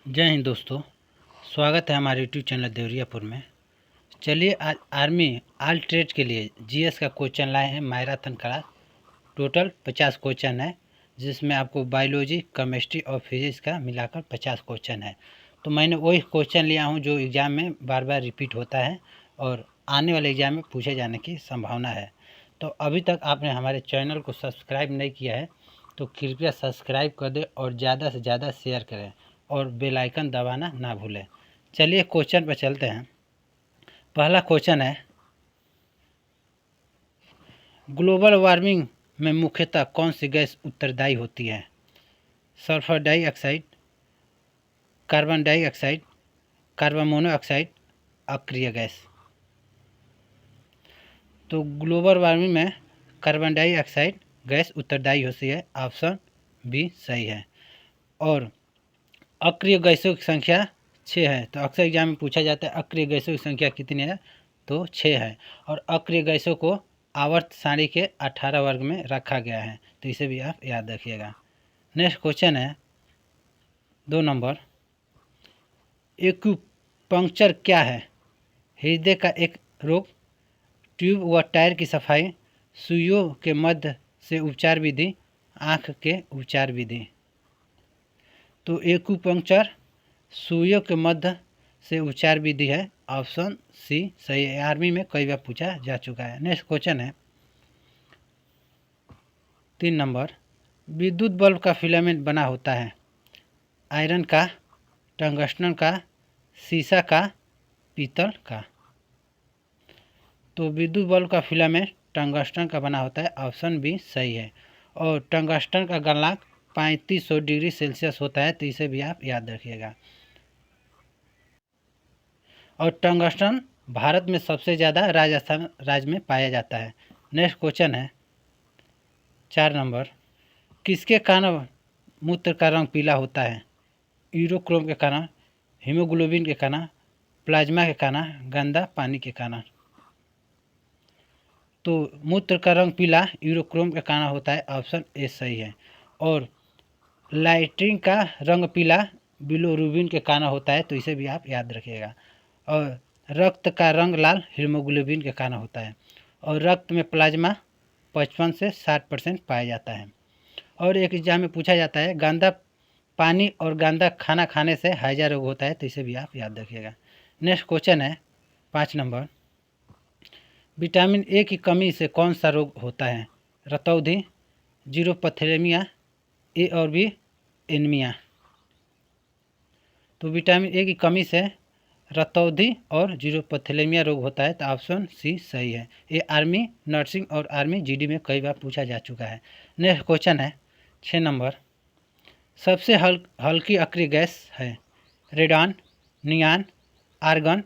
जय हिंद दोस्तों। स्वागत है हमारे यूट्यूब चैनल देवरियापुर में। चलिए आज आर्मी ऑल ट्रेड के लिए जीएस का क्वेश्चन लाए हैं मैराथन क्लास। टोटल 50 क्वेश्चन है, जिसमें आपको बायोलॉजी, केमिस्ट्री और फिजिक्स का मिलाकर 50 क्वेश्चन है। तो मैंने वही क्वेश्चन लिया हूँ जो एग्ज़ाम में बार बार रिपीट होता है और आने वाले एग्ज़ाम में पूछे जाने की संभावना है। तो अभी तक आपने हमारे चैनल को सब्सक्राइब नहीं किया है तो कृपया सब्सक्राइब कर दें और ज़्यादा से ज़्यादा शेयर करें और बेल आइकन दबाना ना भूलें। चलिए क्वेश्चन पर चलते हैं। पहला क्वेश्चन है, ग्लोबल वार्मिंग में मुख्यतः कौन सी गैस उत्तरदायी होती है? Sulphur dioxide, carbon dioxide, carbon monoxide, अक्रिय गैस। तो ग्लोबल वार्मिंग में कार्बन डाइऑक्साइड गैस उत्तरदायी होती है। ऑप्शन बी सही है। और अक्रिय गैसों की संख्या 6 है। तो अक्सर एग्जाम में पूछा जाता है अक्रिय गैसों की संख्या कितनी है, तो 6 है। और अक्रिय गैसों को आवर्त सारणी के 18 वर्ग में रखा गया है, तो इसे भी आप याद रखिएगा। नेक्स्ट क्वेश्चन है 2 नंबर, एक्यूपंक्चर क्या है? हृदय का एक रोग, ट्यूब व टायर की सफाई, सुइयों के मध्य से उपचार विधि, आँख के उपचार विधि। तो एक्यूपंक्चर सुइयों के मध्य से उपचार विधि है। ऑप्शन सी सही है। आर्मी में कई बार पूछा जा चुका है। नेक्स्ट क्वेश्चन है 3 नंबर, विद्युत बल्ब का फिलामेंट बना होता है आयरन का, टंगस्टन का, सीसा का, पीतल का। तो विद्युत बल्ब का फिलामेंट टंगस्टन का बना होता है। ऑप्शन बी सही है। और टंगस्टन का गलनांक 3500 डिग्री सेल्सियस होता है, तो इसे भी आप याद रखिएगा। और टंगस्टन भारत में सबसे ज़्यादा राजस्थान राज्य में पाया जाता है। नेक्स्ट क्वेश्चन है 4 नंबर, किसके कारण मूत्र का रंग पीला होता है? यूरोक्रोम के कारण, हीमोग्लोबिन के कारण, प्लाज्मा के कारण, गंदा पानी के कारण। तो मूत्र का रंग पीला यूरोक्रोम के कारण होता है। ऑप्शन ए सही है। और लाइट्रिन का रंग पीला बिलोरुबिन के कारण होता है, तो इसे भी आप याद रखिएगा। और रक्त का रंग लाल हीमोग्लोबिन के कारण होता है। और रक्त में प्लाज्मा 55 से 60% पाया जाता है। और एक एग्जाम में पूछा जाता है गंदा पानी और गंदा खाना खाने से हैजा रोग होता है, तो इसे भी आप याद रखिएगा। नेक्स्ट क्वेश्चन है 5 नंबर, विटामिन ए की कमी से कौन सा रोग होता है? रतौंधी, जीरोपथेलेमिया, ए और बी एनीमिया। तो विटामिन ए की कमी से रतौंधी और जीरोपथेलेमिया रोग होता है, तो ऑप्शन सी सही है। ये आर्मी नर्सिंग और आर्मी जीडी में कई बार पूछा जा चुका है। नेक्स्ट क्वेश्चन है 6 नंबर, सबसे हल्की अक्रिय गैस है? Radon, neon, argon,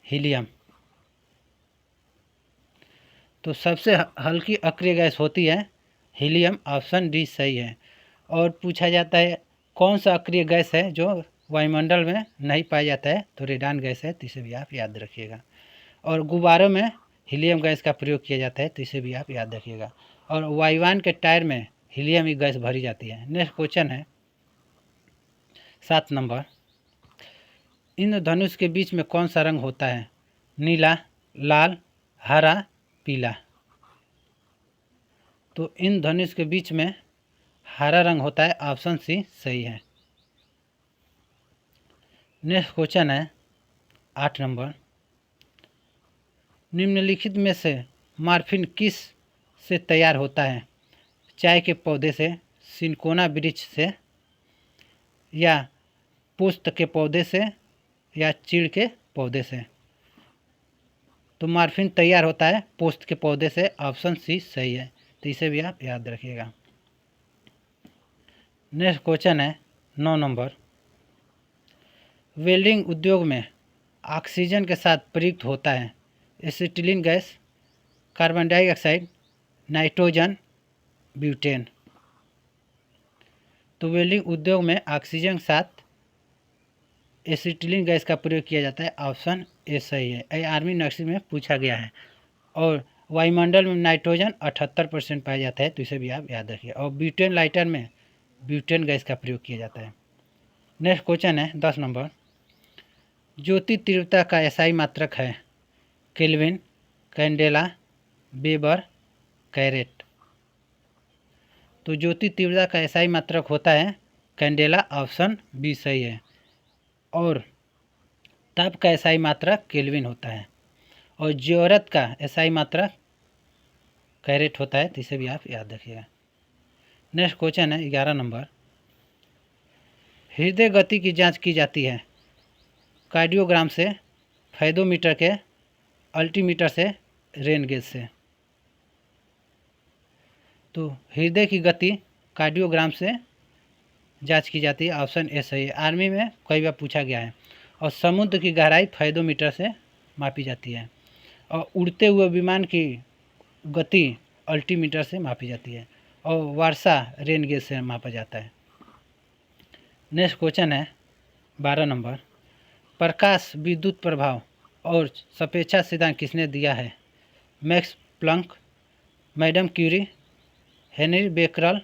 helium. तो सबसे हल्की अक्रिय गैस होती है हीलियम। ऑप्शन डी सही है। और पूछा जाता है कौन सा अक्रिय गैस है जो वायुमंडल में नहीं पाया जाता है? तो रेडान गैस है, तो इसे भी आप याद रखिएगा। और गुब्बारों में हीलियम गैस का प्रयोग किया जाता है, तो इसे भी आप याद रखिएगा। और वायुयान के टायर में हीलियम की गैस भरी जाती है। नेक्स्ट क्वेश्चन है 7 नंबर, इंद्रधनुष के बीच में कौन सा रंग होता है? नीला, लाल, हरा, पीला। तो इंद्रधनुष के बीच में हरा रंग होता है। ऑप्शन सी सही है। नेक्स्ट क्वेश्चन है 8 नंबर, निम्नलिखित में से मॉर्फिन किस से तैयार होता है? चाय के पौधे से, सिनकोना वृक्ष से, या पुष्प के पौधे से, या चीड़ के पौधे से। तो मॉर्फिन तैयार होता है पुष्प के पौधे से। ऑप्शन सी सही है, तो इसे भी आप याद रखिएगा। नेक्स्ट क्वेश्चन है 9 नंबर, वेल्डिंग उद्योग में ऑक्सीजन के साथ प्रयुक्त होता है acetylene gas, carbon dioxide, nitrogen, butane. तो वेल्डिंग उद्योग में ऑक्सीजन के साथ एसिटिलीन गैस का प्रयोग किया जाता है। ऑप्शन ए सही है। ये आर्मी नर्सिंग में पूछा गया है। और वायुमंडल में नाइट्रोजन 78% पाया जाता है, तो इसे भी आप याद रखिए। और ब्यूटेन लाइटर में ब्यूटेन गैस का प्रयोग किया जाता है। नेक्स्ट क्वेश्चन है 10 नंबर। ज्योति तीव्रता का एसआई मात्रक है केल्विन, कैंडेला, वेबर, कैरेट। तो ज्योति तीव्रता का एसआई मात्रक होता है कैंडेला, ऑप्शन बी सही है। और ताप का एसआई मात्रक केल्विन होता है और ज्योरत का एसआई मात्रक कैरेट होता है, तो इसे भी आप याद रखिएगा। नेक्स्ट क्वेश्चन है 11 नंबर। हृदय गति की जांच की जाती है कार्डियोग्राम से, फेदोमीटर के, अल्टीमीटर से, रेन गेज से। तो हृदय की गति कार्डियोग्राम से जांच की जाती है, ऑप्शन ए सही है। आर्मी में कई बार पूछा गया है। और समुद्र की गहराई फेदोमीटर से मापी जाती है और उड़ते हुए विमान की गति अल्टीमीटर से मापी जाती है और वर्षा रेन गेज से मापा जाता है। नेक्स्ट क्वेश्चन है 12 नंबर। प्रकाश विद्युत प्रभाव और सापेक्षा सिद्धांत किसने दिया है? Max Planck, madam Curie, Henry Becquerel,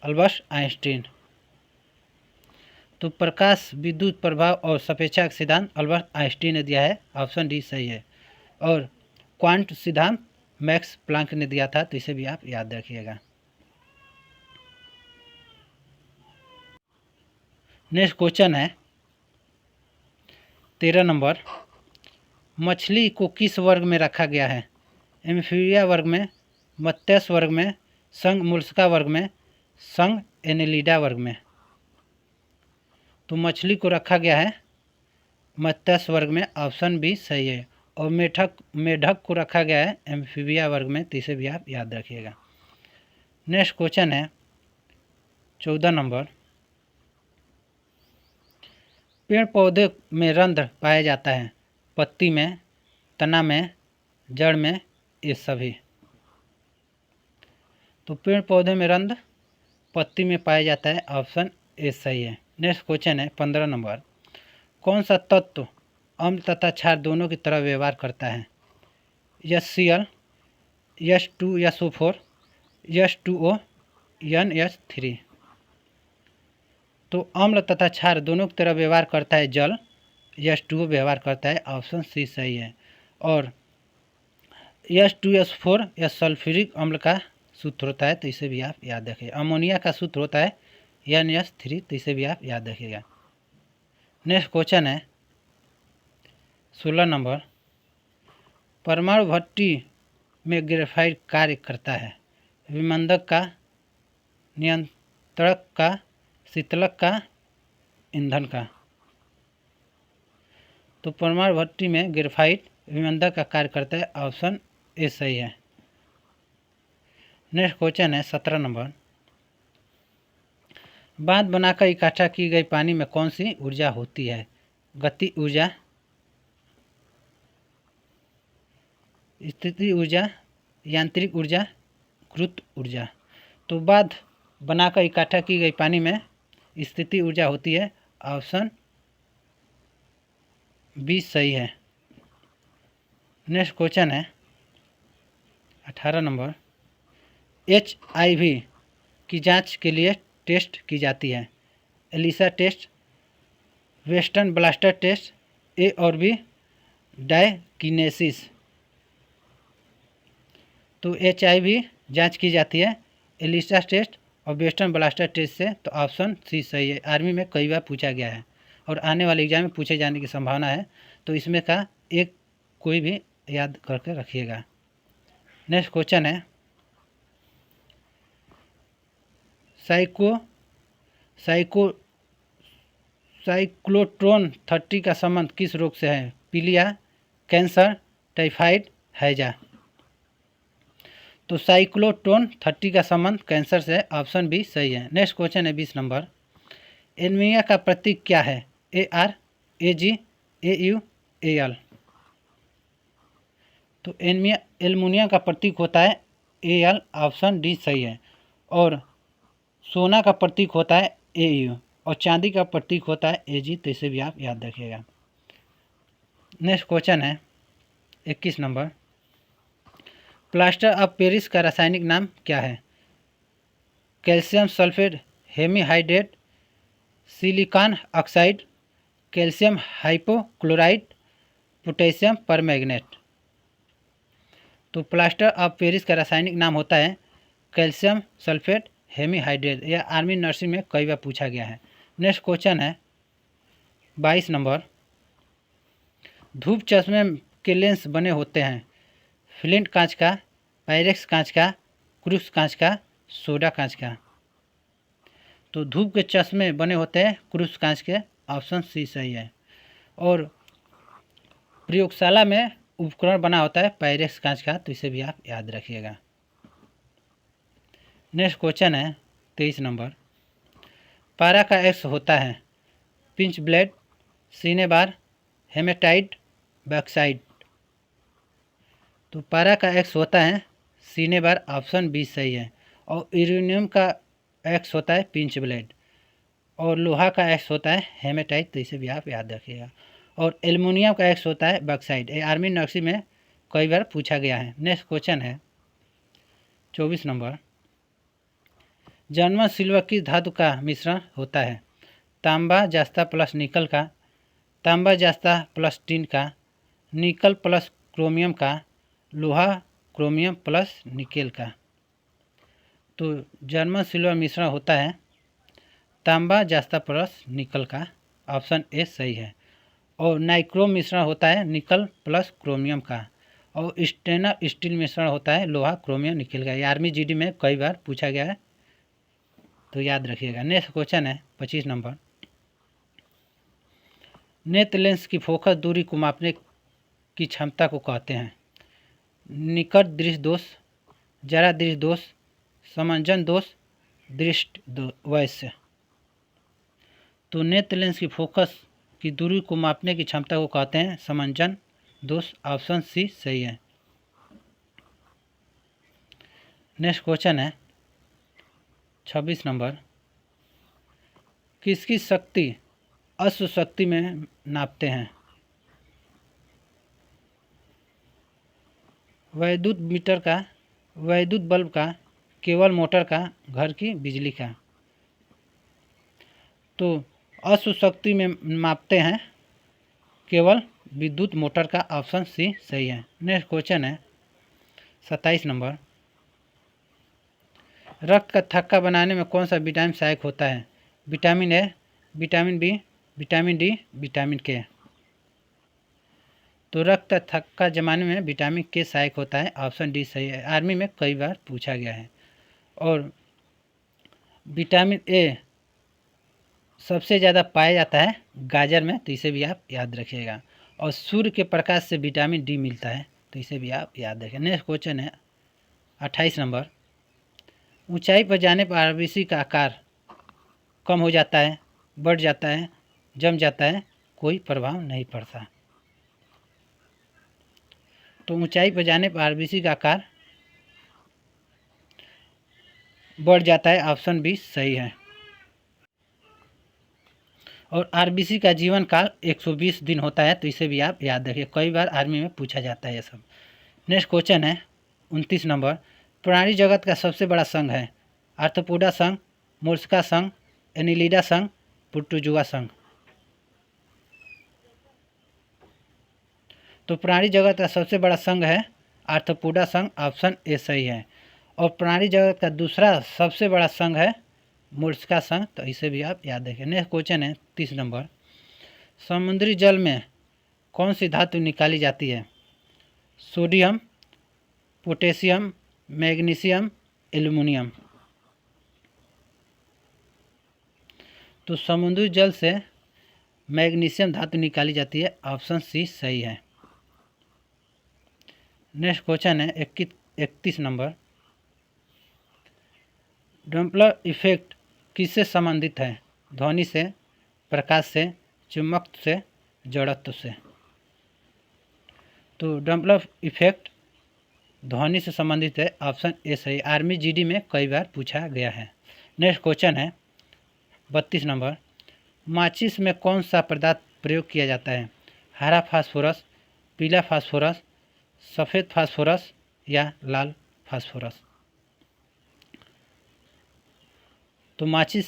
Albert Einstein. तो प्रकाश विद्युत प्रभाव और सापेक्षा सिद्धांत अल्बर्ट आइंस्टीन ने दिया है, ऑप्शन डी सही है। और क्वांट सिद्धांत मैक्स प्लैंक ने दिया था, तो इसे भी आप याद रखिएगा। नेक्स्ट क्वेश्चन है 13 नंबर। मछली को किस वर्ग में रखा गया है? एम्फीबिया वर्ग में, मत्स्य वर्ग में, संघ मोलस्का वर्ग में, संघ एनेलिडा वर्ग में। तो मछली को रखा गया है मत्स्य वर्ग में, ऑप्शन बी सही है। और मेढक को रखा गया है एम्फीबिया वर्ग में, तो इसे भी आप याद रखिएगा। नेक्स्ट क्वेश्चन है 14 नंबर। पेड़ पौधे में रंध्र पाया जाता है पत्ती में, तना में, जड़ में, ये सभी। तो पेड़ पौधे में रंध्र पत्ती में पाया जाता है, ऑप्शन ए सही है। नेक्स्ट क्वेश्चन है 15 नंबर। कौन सा तत्व अम्ल तथा क्षार दोनों की तरह व्यवहार करता है? HCl, H2SO4, H2O, NH3। तो अम्ल तथा क्षार दोनों की तरह व्यवहार करता है जल, H2O व्यवहार करता है, ऑप्शन सी सही है। और H2SO4 या सल्फ्यूरिक अम्ल का सूत्र होता है, तो इसे भी आप याद रखिए। अमोनिया का सूत्र होता है NH3, तो इसे भी आप याद रखिएगा। नेक्स्ट क्वेश्चन है 16 नंबर। परमाणु भट्टी में ग्रेफाइट कार्य करता है विमंदक का, नियंत्रक का, शीतलक का, ईंधन का। तो परमाणु भट्टी में ग्रेफाइट विमंदक का कार्य करता है, ऑप्शन ए सही है। नेक्स्ट क्वेश्चन है 17 नंबर। बांध बनाकर इकट्ठा की गई पानी में कौन सी ऊर्जा होती है? गति ऊर्जा, स्थिति ऊर्जा, यांत्रिक ऊर्जा, गुरुत्व ऊर्जा। तो बांध बनाकर इकट्ठा की गई पानी में स्थिति ऊर्जा होती है, ऑप्शन बी सही है। नेक्स्ट क्वेश्चन है 18 नंबर। HIV की जांच के लिए टेस्ट की जाती है ELISA test, western blaster test, A और बी डायकिनेसिस। तो HIV जांच की जाती है एलिसा टेस्ट और वेस्टर्न ब्लास्टर टेस्ट से, तो ऑप्शन सी सही है। आर्मी में कई बार पूछा गया है और आने वाले एग्जाम में पूछे जाने की संभावना है, तो इसमें का एक कोई भी याद करके रखिएगा। नेक्स्ट क्वेश्चन है साइक्लोट्रॉन 30 का संबंध किस रोग से है? पीलिया, कैंसर, टाइफाइड, हैजा। तो साइक्लोट्रॉन 30 का संबंध कैंसर से है, ऑप्शन बी सही है। नेक्स्ट क्वेश्चन है 20 नंबर। एनीमिया का प्रतीक क्या है? AR, AG, AU, AL। तो एल्युमिनियम का प्रतीक होता है AL, ऑप्शन डी सही है। और सोना का प्रतीक होता है AU और चांदी का प्रतीक होता है AG, तो इसे भी आप याद रखिएगा। नेक्स्ट क्वेश्चन है 21 नंबर। प्लास्टर ऑफ पेरिस का रासायनिक नाम क्या है? Calcium sulphate, hemihydrate, silicon oxide, calcium hypochloride, potassium permanganate. तो प्लास्टर ऑफ पेरिस का रासायनिक नाम होता है कैल्शियम सल्फेट हेमीहाइड्रेट। यह आर्मी नर्सिंग में कई बार पूछा गया है। नेक्स्ट क्वेश्चन है 22 नंबर। धूप चश्मे के लेंस बने होते हैं फ्लिंट कांच का, पायरेक्स कांच का, क्रूस कांच का, सोडा कांच का। तो धूप के चश्मे बने होते हैं क्रूस कांच के, ऑप्शन सी सही है। और प्रयोगशाला में उपकरण बना होता है पायरेक्स कांच का, तो इसे भी आप याद रखिएगा। नेक्स्ट क्वेश्चन है 23 नंबर। पारा का एक्स होता है पिंच ब्लेड, सीने बार, हेमेटाइट, बैक्साइड। तो पारा का एक्स होता है सीने बार, ऑप्शन बी सही है। और यूरेनियम का एक्स होता है पिंच ब्लेड, और लोहा का एक्स होता है हेमेटाइट, तो इसे भी आप याद रखिएगा। और एल्युमिनियम का एक्स होता है बैक्साइड। ये आर्मी नर्सिंग में कई बार पूछा गया है। नेक्स्ट क्वेश्चन है 24 नंबर। जर्मन सिल्वर किस धातु का मिश्रण होता है? तांबा जास्ता प्लस निकल का, तांबा जास्ता प्लस टिन का, निकल प्लस क्रोमियम का, लोहा क्रोमियम प्लस निकेल का। तो जर्मन सिल्वर मिश्रण होता है तांबा जास्ता प्लस निकल का, ऑप्शन ए सही है। और नाइक्रोम मिश्रण होता है निकल प्लस क्रोमियम का। और स्टेनर स्टील मिश्रण होता है लोहा क्रोमियम निकेल का। ये आर्मी जीडी में कई बार पूछा गया है, तो याद रखिएगा। नेक्स्ट क्वेश्चन है 25 नंबर। नेत्र लेंस की फोकस दूरी को मापने की क्षमता को कहते हैं निकट दृष्टि दोष, जरा दृष्टि दोष, समंजन दोष, दृष्टि वैश्य। तो नेत्र लेंस की फोकस की दूरी को मापने की क्षमता को कहते हैं समंजन दोष, ऑप्शन सी सही है। नेक्स्ट क्वेश्चन है 26 नंबर। किसकी शक्ति अश्व शक्ति में नापते हैं? वैद्युत मीटर का, वैद्युत बल्ब का, केवल मोटर का, घर की बिजली का। तो अश्व शक्ति में मापते हैं केवल विद्युत मोटर का, ऑप्शन सी सही है। नेक्स्ट क्वेश्चन है 27 नंबर। रक्त का थक्का बनाने में कौन सा विटामिन सहायक होता है? Vitamin A, vitamin B, vitamin D, vitamin K. तो रक्त थक्का जमाने में विटामिन के सहायक होता है, ऑप्शन डी सही है। आर्मी में कई बार पूछा गया है। और विटामिन ए सबसे ज़्यादा पाया जाता है गाजर में, तो इसे भी आप याद रखिएगा। और सूर्य के प्रकाश से विटामिन डी मिलता है, तो इसे भी आप याद रखें। नेक्स्ट क्वेश्चन है 28 नंबर। ऊंचाई पर जाने पर आरबीसी का आकार कम हो जाता है, बढ़ जाता है, जम जाता है, कोई प्रभाव नहीं पड़ता। तो ऊंचाई पर जाने पर आरबीसी का आकार बढ़ जाता है, ऑप्शन बी सही है। और आरबीसी का जीवन काल 120 दिन होता है, तो इसे भी आप याद रखिए, कई बार आर्मी में पूछा जाता है ये सब। नेक्स्ट क्वेश्चन है 29 नंबर। प्राणी जगत का सबसे बड़ा संघ है आर्थ्रोपोडा संघ, मोलस्का संघ, एनिलिडा संघ, प्रोटोजुआ संघ। तो प्राणी जगत का सबसे बड़ा संघ है आर्थ्रोपोडा संघ, ऑप्शन ए सही है। और प्राणी जगत का दूसरा सबसे बड़ा संघ है मोलस्का संघ, तो इसे भी आप याद रखें। नेक्स्ट क्वेश्चन है 30 नंबर। समुद्री जल में कौन सी धातु निकाली जाती है? Sodium, potassium, magnesium, aluminium. तो समुद्री जल से मैग्नीशियम धातु निकाली जाती है, ऑप्शन सी सही है। नेक्स्ट क्वेश्चन है 31 नंबर। डम्पलर इफेक्ट किससे संबंधित है? ध्वनि से, प्रकाश से, चुंबकत्व से, जड़त्व से। तो डम्पलर इफेक्ट ध्वनि से संबंधित है, ऑप्शन ए सही। आर्मी जीडी में कई बार पूछा गया है। नेक्स्ट क्वेश्चन है 32 नंबर। माचिस में कौन सा पदार्थ प्रयोग किया जाता है? हरा फास्फोरस, पीला फास्फोरस, सफ़ेद फास्फोरस या लाल फास्फोरस। तो माचिस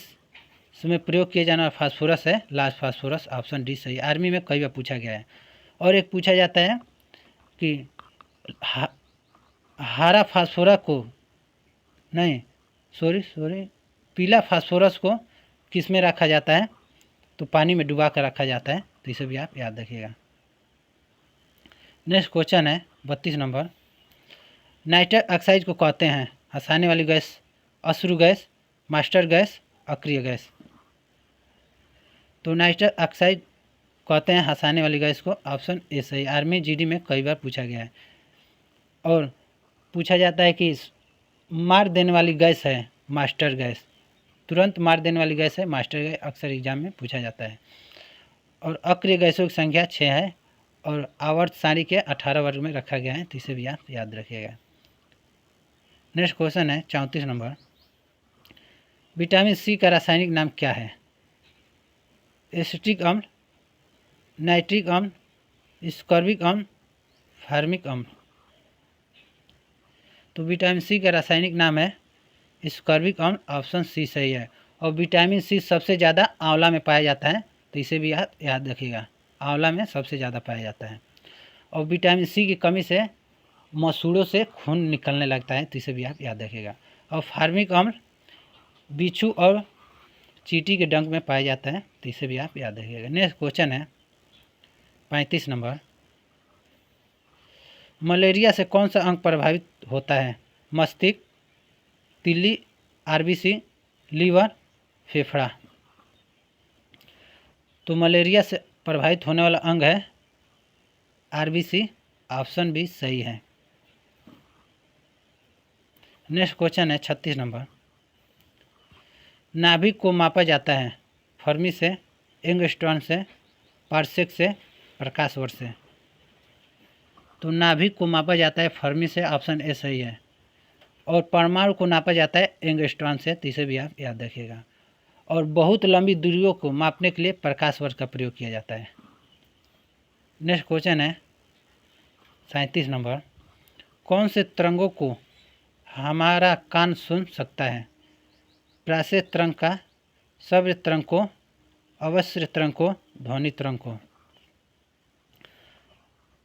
में प्रयोग किया जाने वाला फास्फोरस है लार्ज फास्फोरस, ऑप्शन डी सही। आर्मी में कई बार पूछा गया है। और एक पूछा जाता है कि हरा फास्फोरस को नहीं सॉरी पीला फास्फोरस को किस में रखा जाता है, तो पानी में डुबा कर रखा जाता है, तो इसे भी आप याद रखिएगा। नेक्स्ट क्वेश्चन है 32 नंबर। नाइट्रस ऑक्साइड को कहते हैं हंसाने वाली गैस, अश्रु गैस, मास्टर गैस, अक्रिय गैस। तो नाइट्रस ऑक्साइड कहते हैं हंसाने वाली गैस को, ऑप्शन ए सही। आर्मी जीडी में कई बार पूछा गया है। और पूछा जाता है कि मार देने वाली गैस है मास्टर गैस, तुरंत मार देने वाली गैस है मास्टर गैस, अक्सर एग्जाम में पूछा जाता है। और अक्रिय गैसों की संख्या 6 है और आवर्त सारणी के 18 वर्ग में रखा गया है, तो इसे भी आप याद रखिएगा। नेक्स्ट क्वेश्चन है 34 नंबर। विटामिन सी का रासायनिक नाम क्या है? एसिटिक अम्ल, नाइट्रिक अम्ल, स्कॉर्बिक अम्ल, फार्मिक अम्ल। तो विटामिन सी का रासायनिक नाम है स्कॉर्बिक अम्ल, ऑप्शन सी सही है। और विटामिन सी सबसे ज़्यादा आंवला में पाया जाता है, तो इसे भी आप याद रखिएगा, आंवला में सबसे ज़्यादा पाया जाता है। और विटामिन सी की कमी से मसूड़ों से खून निकलने लगता है, तो इसे भी आप याद रखिएगा। और फार्मिक अम्ल बिच्छू और चींटी के डंक में पाया जाता है, तो इसे भी आप याद रखिएगा। नेक्स्ट क्वेश्चन है 35 नंबर। मलेरिया से कौन सा अंग प्रभावित होता है? मस्तिष्क, तिल्ली, आरबीसी, लीवर, फेफड़ा। तो मलेरिया से प्रभावित होने वाला अंग है आरबीसी, ऑप्शन बी सही है। नेक्स्ट क्वेश्चन है 36 नंबर। नाभिक को मापा जाता है फर्मी से, एंगस्ट्रॉन से, पार्सेक से, प्रकाश वर्ष से। तो नाभिक को मापा जाता है फर्मी से, ऑप्शन ए सही है। और परमाणु को नापा जाता है एंगस्ट्रॉन से, तो इसे भी आप याद रखिएगा। और बहुत लंबी दूरियों को मापने के लिए प्रकाश वर्ष का प्रयोग किया जाता है। नेक्स्ट क्वेश्चन है 37 नंबर। कौन से तरंगों को हमारा कान सुन सकता है? प्राच्य तरंग का, श्रव्य तरंग को, अवश्य तरंग को, ध्वनि तरंग को।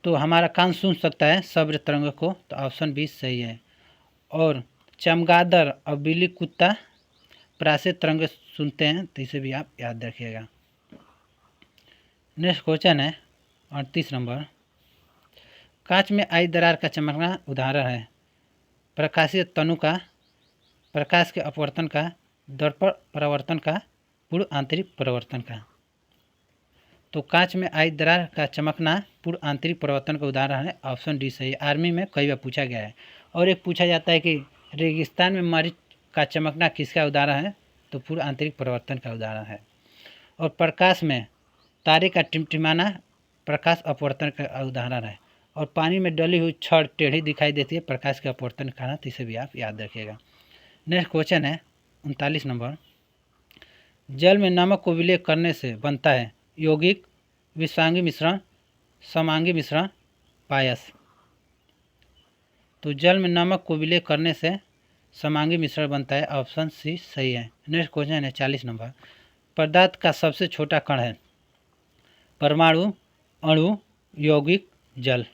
तो हमारा कान सुन सकता है श्रव्य तरंग को, तो ऑप्शन बी सही है। और चमगादड़ और बिल्ली कुत्ता प्राच्य तरंग सुनते हैं, तो इसे भी आप याद रखिएगा। नेक्स्ट क्वेश्चन है 38 नंबर। कांच में आई दरार का चमकना उदाहरण है प्रकाशीय तनु का, प्रकाश के अपवर्तन का, दर्पण परावर्तन का, पूर्ण आंतरिक परावर्तन का। तो कांच में आई दरार का चमकना पूर्ण आंतरिक परावर्तन का उदाहरण है, ऑप्शन डी सही। आर्मी में कई बार पूछा गया है। और एक पूछा जाता है कि रेगिस्तान में मरीच का चमकना किसका उदाहरण है? तो पूर्ण आंतरिक परावर्तन का उदाहरण है। और प्रकाश में तारे का टिमटिमाना प्रकाश अपवर्तन का उदाहरण है। और पानी में डली हुई छड़ टेढ़ी दिखाई देती है, प्रकाश के अपवर्तन का, तो इसे भी आप याद रखिएगा। नेक्स्ट क्वेश्चन है 39 नंबर। जल में नमक को विलय करने से बनता है यौगिक, विषांगी मिश्रण, समांगी मिश्रण, पायस। तो जल में नमक को विलय करने से समांगी मिश्रण बनता है, ऑप्शन सी सही है। नेक्स्ट क्वेश्चन है 40 नंबर। पदार्थ का सबसे छोटा कण है परमाणु, अणु, यौगिक, जल।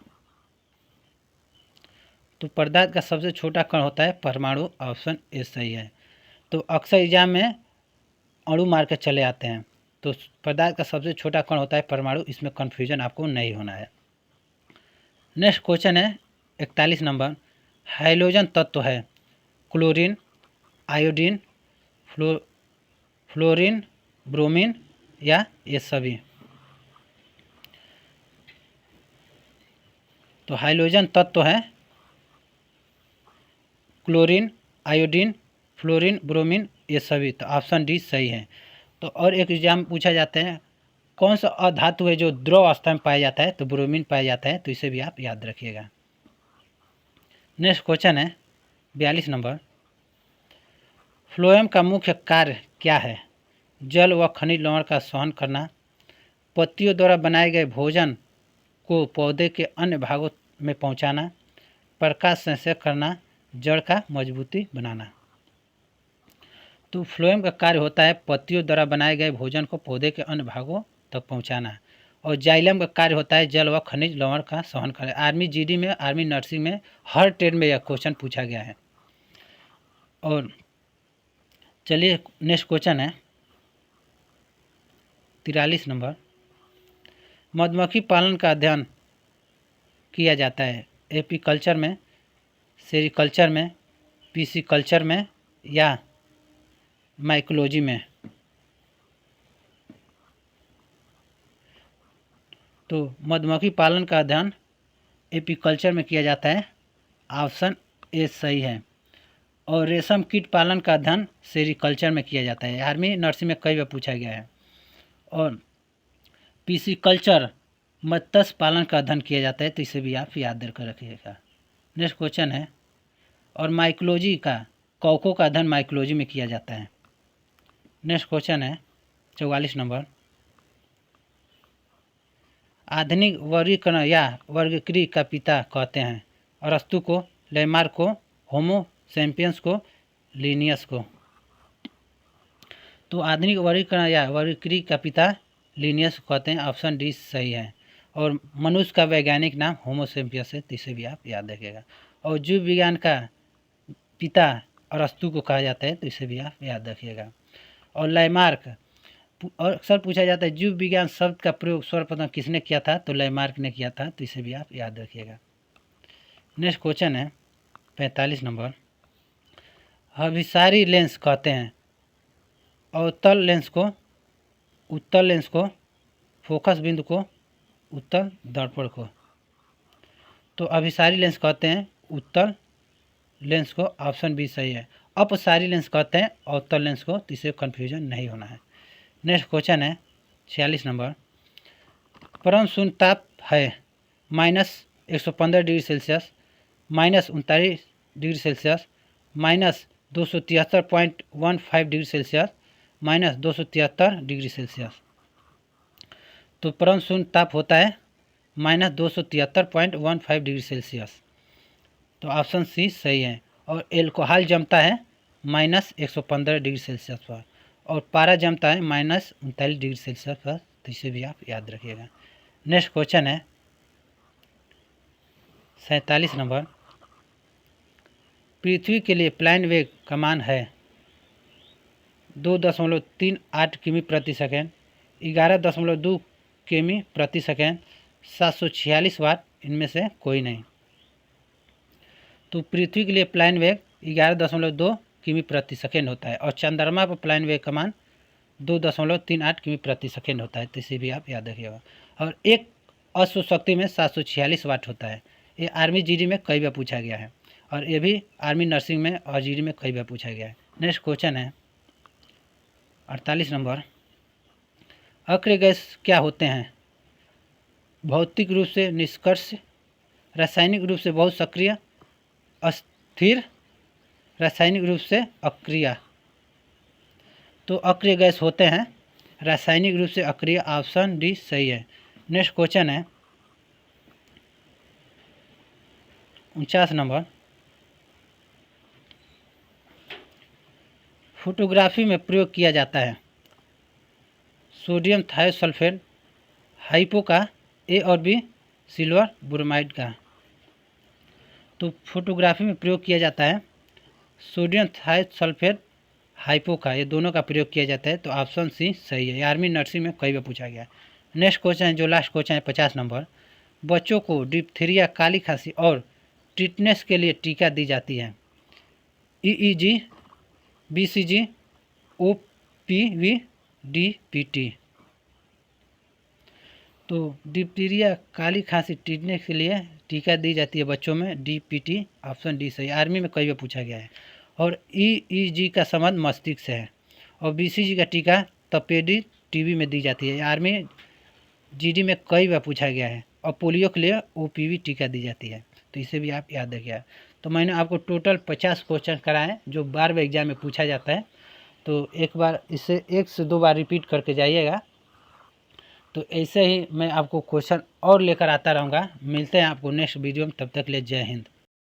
तो पदार्थ का सबसे छोटा कण होता है परमाणु, ऑप्शन ए सही है। तो अक्सर एग्जाम में अणु मार के चले आते हैं, तो पदार्थ का सबसे छोटा कण होता है परमाणु, इसमें कन्फ्यूजन आपको नहीं होना है। नेक्स्ट क्वेश्चन है 41 नंबर। हाइड्रोजन तत्व है क्लोरीन, आयोडीन, फ्लोरीन, ब्रोमीन या ये सभी। तो हाइड्रोजन तत्व है क्लोरीन, आयोडीन, फ्लोरीन, ब्रोमीन, ये सभी, तो ऑप्शन डी सही है। तो और एक एग्जाम पूछा जाता है कौन सा अधातु है जो द्रव अवस्था में पाया जाता है? तो ब्रोमीन पाया जाता है, तो इसे भी आप याद रखिएगा। नेक्स्ट क्वेश्चन है 42 नंबर। फ्लोएम का मुख्य कार्य क्या है? जल व खनिज लवण का सहन करना, पत्तियों द्वारा बनाए गए भोजन को पौधे के अन्य भागों में पहुंचाना, प्रकाश संश्लेषण करना, जड़ का मजबूती बनाना। तो फ्लोएम का कार्य होता है पत्तियों द्वारा बनाए गए भोजन को पौधे के अन्य भागों तक पहुंचाना। और जाइलम का कार्य होता है जल व खनिज लवण का सहन करें। आर्मी जीडी में, आर्मी नर्सिंग में, हर ट्रेड में यह क्वेश्चन पूछा गया है। और चलिए नेक्स्ट क्वेश्चन है 43 नंबर। मधुमक्खी पालन का अध्ययन किया जाता है एपीकल्चर में, सेरिकल्चर में, पीसीकल्चर में या माइकोलॉजी में। तो मधुमक्खी पालन का अध्ययन एपीकल्चर में किया जाता है, ऑप्शन ए सही है। और रेशम कीट पालन का अध्ययन सेरिकल्चर में किया जाता है। आर्मी नर्सिंग में कई बार पूछा गया है। और पीसीकल्चर मत्स्य पालन का अध्ययन किया जाता है, तो इसे भी आप याद कर रखिएगा। नेक्स्ट क्वेश्चन है, और माइकोलॉजी का कौकों का अध्ययन माइकोलॉजी में किया जाता है। नेक्स्ट क्वेश्चन है 44 नंबर। आधुनिक वर्गीकरण या वर्गीकृत का पिता कहते हैं अरस्तु को, लेमार्क को, होमो सैपियंस को, लिनियस को। तो आधुनिक वर्गीकरण या वर्गीकृत का पिता लिनियस को कहते हैं, ऑप्शन डी सही है। और मनुष्य का वैज्ञानिक नाम होमो सैपियंस है, तो इसे भी आप याद रखिएगा। और जीव विज्ञान का पिता अरस्तु को कहा जाता है, तो इसे भी आप याद रखिएगा। और लेमार्क, और अक्सर पूछा जाता है जीव विज्ञान शब्द का प्रयोग सर्वप्रथम किसने किया था, तो लेमार्क ने किया था, तो इसे भी आप याद रखिएगा। नेक्स्ट क्वेश्चन है 45 नंबर। अभिसारी लेंस कहते हैं अवतल लेंस को, उत्तल लेंस को, फोकस बिंदु को, उत्तल दर्पण को। तो अभिसारी लेंस कहते हैं उत्तल लेंस को, ऑप्शन बी सही है। अपसारी लेंस कहते हैं अवतल लेंस को, तो इसे कन्फ्यूजन नहीं होना है। नेक्स्ट क्वेश्चन है 46 नंबर। परम शून्य ताप है -115 degree Celsius, -39 degree Celsius, -273.15 degree Celsius, -273 degree Celsius. तो परम शून्य ताप होता है -273.15 डिग्री सेल्सियस, तो ऑप्शन सी सही है। और एल्कोहल जमता है -115 डिग्री सेल्सियस पर, और पारा जमता है -39 डिग्री सेल्सियस पर, तो इसे भी आप याद रखिएगा। नेक्स्ट क्वेश्चन है 47 नंबर। पृथ्वी के लिए प्लान वेग का मान है 2.38 किमी प्रति सेकेंड, 11.2 किमी प्रति सेकेंड, 746 वाट, इनमें से कोई नहीं। तो पृथ्वी के लिए प्लान वेग 11.2 किमी प्रति सेकेंड होता है, और चंद्रमा पर प्लान वेग का मान 2.38 किमी प्रति सेकेंड होता है, तो इसे भी आप याद रखिएगा। और एक अश्व शक्ति में 746 वाट होता है। ये आर्मी जीडी में कई बार पूछा गया है, और ये भी आर्मी नर्सिंग में और जीडी में कई बार पूछा गया है। नेक्स्ट क्वेश्चन है 48 नंबर। अक्रिय गैस क्या होते हैं? भौतिक रूप से निष्क्रिय, रासायनिक रूप से बहुत सक्रिय, अस्थिर, रासायनिक रूप से अक्रिय। तो अक्रिय गैस होते हैं रासायनिक रूप से अक्रिय, ऑप्शन डी सही है। नेक्स्ट क्वेश्चन है 49 नंबर। फोटोग्राफी में प्रयोग किया जाता है सोडियम थायोसल्फेट, हाइपो का, ए और बी सिल्वर ब्रोमाइड का। तो फोटोग्राफी में प्रयोग किया जाता है सोडियम थायोसल्फेट, हाइपो का, ये दोनों का प्रयोग किया जाता है, तो ऑप्शन सी सही है। आर्मी नर्सिंग में कई बार पूछा गया है। नेक्स्ट क्वेश्चन है जो लास्ट क्वेश्चन है 50 नंबर। बच्चों को डिप्थीरिया, काली खांसी और टिटनेस के लिए टीका दी जाती है ईईजी, बीसीजी, ओपीवी, डीपीटी। तो डिप्थीरिया, काली खांसी, टिटनेस के लिए टीका दी जाती है बच्चों में, डीपीटी, ऑप्शन डी सही। आर्मी में कई बार पूछा गया है। और ईईजी का संबंध मस्तिष्क से है, और बीसीजी का टीका तपेडी टीबी में दी जाती है। आर्मी जीडी में कई बार पूछा गया है। और पोलियो के लिए ओपीवी टीका दी जाती है, तो इसे भी आप याद रखिए। तो मैंने आपको टोटल 50 क्वेश्चन कराए जो बार बार एग्जाम में पूछा जाता है, तो एक बार इसे 1 से 2 बार रिपीट करके जाइएगा। तो ऐसे ही मैं आपको क्वेश्चन और लेकर आता रहूँगा। मिलते हैं आपको नेक्स्ट वीडियो में, तब तक के लिए जय हिंद।